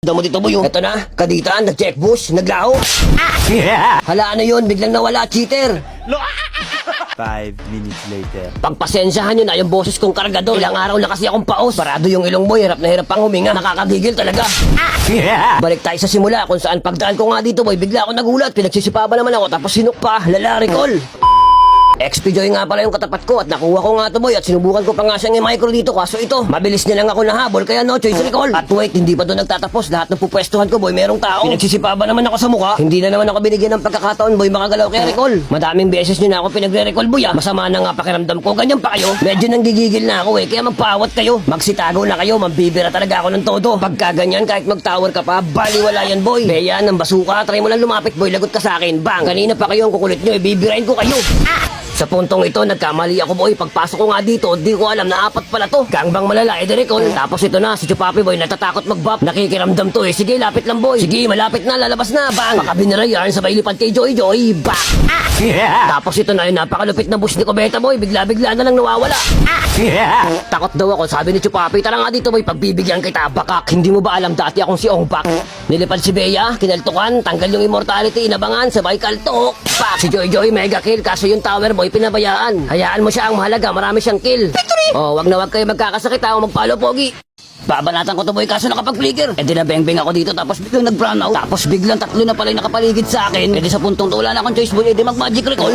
Damo dito boy, oh. Eto na, kaditaan, nag-check bush, naglaho. Hala, ano yun, biglang nawala, cheater. 5 minutes later. Pagpasensyahan nyo na yung boses kong kargador. Ilang araw na kasi akong paos. Parado yung ilong boy, hirap na hirap pang huminga. Nakakagigil talaga. Balik tayo sa simula kung saan pagdaan ko nga dito boy, bigla ako nagulat. Pinagsisipaba naman ako tapos sinuk pa. Lala, recall. XP Joy nga pala yung katapat ko at nakuha ko nga to boy at sinubukan ko pa nga siyang i-micro dito kaso ito, mabilis niya lang ako nahabol kaya no choice recall. At wait, hindi pa doon nagtatapos, lahat ng pupwestuhan ko boy merong tao. Pinagsisipaba naman ako sa mukha, hindi na naman ako binigyan ng pagkakataon boy makagalaw kaya recall. Madaming beses niyo na ako pinagre-recall boy masama na nga pakiramdam ko, ganyan pa kayo. Medyo nanggigigil na ako kaya magpaawat kayo. Magsitago na kayo, mambibira talaga ako ng todo. Pagka ganyan kahit mag-tower ka pa, baliwala yan boy. Kaya ng basuka, try mo lang lumapit boy, lagot ka sa akin, bang. Kanina pa kayo ang kukulit nyo, ibibirain ko kayo. Sa puntong ito, nagkamali ako boy. Pagpasok ko nga dito, di ko alam na apat pala to. Gangbang malala, recall. Tapos ito na, si Chupapi boy, natatakot mag-bop. Nakikiramdam to Sige, lapit lang boy. Sige, malapit na, lalabas na, bang. Pakabinara yan, sabay lipad kay Joy Joy, bang. Tapos ito na yung napakalupit na bush ni Kobeta boy. Bigla-bigla na lang nawawala. Takot daw ako, sabi ni Chupapi. Tara nga dito boy, pagbibigyan kita, bakak. Hindi mo ba alam dati akong si Ongbak? Nilipad si Bea, kinaltukan, tanggal yung immortality, inabangan, sabay kaltok. Pak! Si Joy Joy, mega kill, kaso yung tower boy, pinabayaan. Hayaan mo siya, ang mahalaga, marami siyang kill. Victory! Oh, wag na wag kayo magkakasakit o magpalo pogi. Babanatan ko to boy, kaso nakapag-flicker. Di na beng-beng ako dito, tapos biglang nag-brown out. Tapos biglang tatlo na pala yung nakapaligid sa akin. Di sa puntong to, wala na akong choice boy, di mag-magic recall.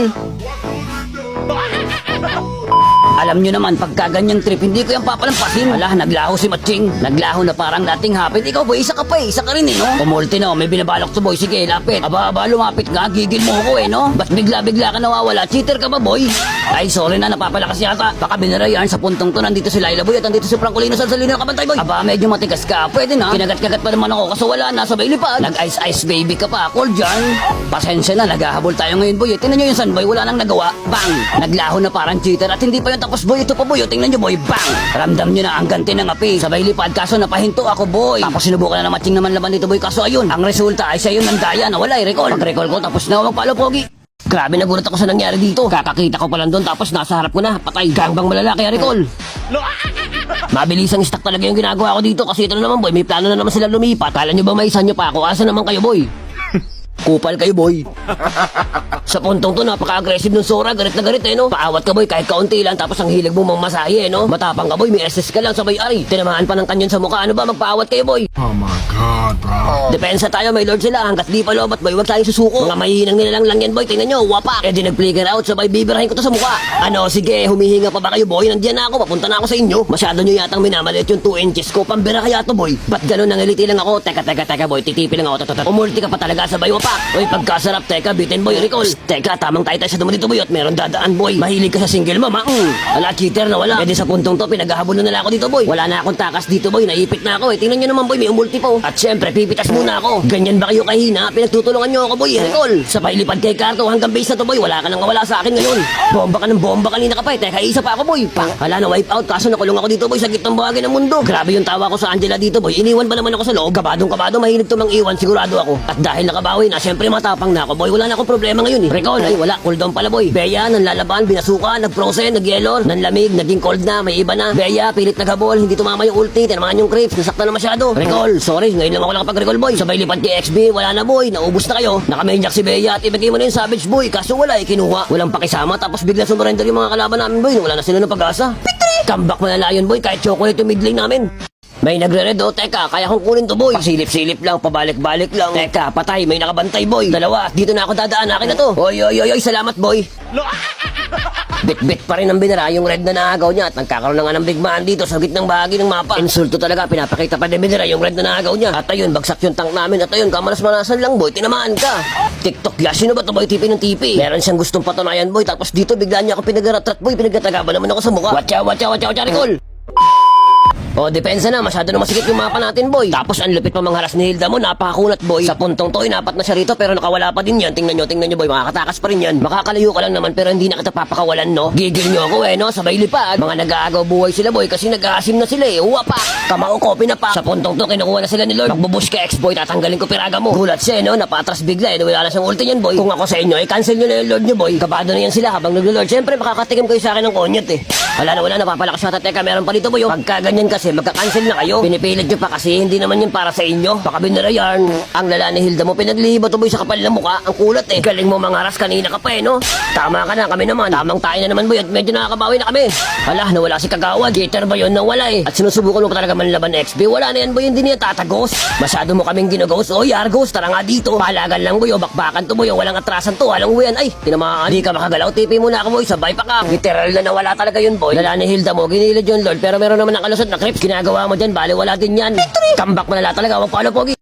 Alam nyo naman, pagka ganyang trip, hindi ko yung papalampasin. Ala, naglaho si Matching. Naglaho na parang dating hapit. Ikaw boy, isa ka pa isa ka rin no? Kumulti na, may binabalok to boy. Sige, lapit. Aba, lumapit nga, gigil mo ko no? Ba't bigla-bigla ka nawawala? Cheater ka ba boy? Ay, sorry na, napapalakas yata. Baka binarayan sa puntong to, nandito si Laila boy at nandito si Francolino sa salino ng kabantay boy. Aba, medyo matigas ka. Pwede na. Kinagat-kagat pa naman ako, kaso wala na, sabay lipad. Nag-ice-ice baby ka pa, cold dyan. Pasensya na, naghahabol tayo ngayon boy. Tingnan nyo yung sunboy, wala nang nagawa. Bang! Naglaho na parang cheater at hindi pa yung tapos boy. Ito pa boy, tingnan nyo boy, bang! Ramdam nyo na ang ganti ng api. Sabay lipad, kaso napahinto ako boy. Tapos sinubukan na Matching naman laban dito boy, kaso ayun, ang resulta ay siya yun ng daya na wala recall. Pag-recall ko, tapos na magpalo pogi. Grabe, nagulat ako sa nangyari dito. Kakakita ko pa lang doon, tapos nasa harap ko na, patay, gangbang malala kaya recall. Mabilisang stock talaga yung ginagawa ko dito kasi ito na naman boy, may plano na naman sila lumipat. Kala nyo ba may isa nyo pa ako? Asa naman kayo boy? Kupal kayo boy. Sa puntong to, napaka-aggressive ng Sora. Garit na garit no? Paawat ka boy kahit kaunti lang, tapos ang hilig mo mamasahe no? Matapang ka boy, may SS ka lang sabay ari. Tinamaan pa ng kanyon sa mukha. Ano ba, magpaawat kayo boy? Oh my God, bro. Depensa tayo, may lord sila. Hanggat di pa lobat boy, wag tayong susuko. Mga mahihinang nilalang lang yan boy. Tingnan nyo, wapak. Eh di nag-flicker out, sabay bibirahin ko to sa mukha. Ano, sige, humihinga pa ba kayo boy? Nandiyan na ako, papunta na ako sa inyo. Masyado nyo yatang minamalit yung 2 inches ko. Pambira kaya to boy. Ba't ganun, nangiliti lang ako? Teka boy, titipi lang ako. Umulti ka pa talaga, sabay wapak. Oy, pagkasarap, teka, bitin boy, recall. Teka, tamang tayo sa damo dito boy at meron dadaan boy. Mahilig ka sa single mama. Ala, cheater na wala. Pwede sa puntong to, pinaghahabol na nila ako dito boy. Wala na akong takas dito boy, naipit na ako Tingnan nyo naman boy, may umulti po. At syempre, pipitas muna ako. Ganyan ba kayo kahina? Pinagtutulungan nyo ako boy, recall. Sabay lipad kay Carto hanggang base na to boy. Wala ka nang wala sa akin ngayon. Bomba ka ng bomba kanina ka pa Teka, isa pa ako boy. Pang, hala na wipe out kaso nakulong ako dito boy sa gitnang bahagi ng mundo. Grabe yung tawa ko sa Angela dito boy. Iniwan ba naman ako sa loob? Kabadong mahilig tumang iwan, sigurado ako. At dahil nakabawi na, syempre matapang na ako boy. Wala na akong problema ngayon Recall, ay wala, cooldown pala boy. Bea, nanlalaban, binasuka, nag-frozen, nag-yellow, nanlamig, naging cold na, may iba na. Bea, pilit naghabol, hindi tumama yung ulti, tinamaan yung creeps, nasakta na masyado. Recall, sorry, ngayon lang ako nakapag-recall boy. Sabay lipad kay XB, wala na boy, naubos na kayo. Nakamaniac si Bea at ibigay mo na yung savage boy, kaso wala kinuha. Walang pakisama, tapos bigla sumurrender yung mga kalaban namin boy, wala na sila ng pag-asa. Victory! Comeback malala yun boy, kahit chocolate yung mid lane namin. May nagre-red teka, kaya kong kunin to boy. Pasilip-silip lang, pabalik-balik lang. Teka, patay, may nakabantay boy. Dalawa, dito na ako dadaan, akin na to. Oy, salamat boy. Bit-bit pa rin ang binara yung red na naagaw niya at nagkakaroon na nga ng big man dito sa gitnang bahagi ng mapa. Insulto talaga, pinapakita pa din binara yung red na naagaw niya. At ayun, bagsak yung tank namin at ayun, kamalas-malasan lang boy, tinamaan ka. TikTok ya, sino ba to boy? Tipi ng tipi. Meron siyang gustong patunayan boy, tapos dito bigla niya ako pinag-ratrat boy, pinagkatagaban naman ako sa mukha. Watcha, recall. O, depensa na, masyado na masikip yung mapa natin, boy. Tapos ang lupit pa mangharas ni Hilda mo, napakakunat, boy. Sa puntong to, inapat na siya rito, pero nakawala pa din yan. Tingnan nyo, boy, makakatakas pa rin yan. Makakalayo ka lang naman, pero hindi na kita papakawalan, no? Gigil nyo ako, no? Sabay lipad. Mga nag-aagaw buhay sila, boy, kasi nag-aasim na sila, Uwapak! Kamao ko, pinapak. Sa puntong to, kinukuha na sila ni Lord. Magbubush ka, ex-boy, tatanggalin ko piraga mo. Gulat siya, no? Napatras bigla, wala na siyang ulti niyan, boy. Kung ako sa inyo, cancel nyo na yung Lord nyo, boy. Kabado na yan sila habang nag-Lord. Siyempre, makakatikim kayo sa akin ng konyet, Wala na, napapalakas na. Teka, meron pa dito, boy, Pagka ganyan kasi, kasi magka-cancel na kayo. Pinipilit nyo pa kasi hindi naman yun para sa inyo. Baka binara yarn. Ang lala ni Hilda mo pinaglibat boy sa kapal ng mukha. Ang kulat eh. Galing mo mangaras kanina ka pa eh no. Tama ka na kami naman. Tamang tayo na naman boy at medyo nakakabawi na kami. Hala nawala si Kagawad. Gator ba yun? Nawala eh. At sinusubukan mo pa talaga manlaban XB. Wala na yan boy hindi niya tatagos. Masyado mo kaming ginagos. Oy Argos tara nga dito. Palagan lang boy o bakbakan to boy o walang atrasan to. Walang uwian. Ay tinamaan. Di ka makagalaw. Tipi muna ako boy. Sabay pa ka. Literal na nawala talaga yun boy. Lala ni Hilda mo ginilid yun lord pero meron naman nakalusot na creeps. Ginagawa mo dyan bali wala din yan. Comeback mo na talaga. Wag palo pogi.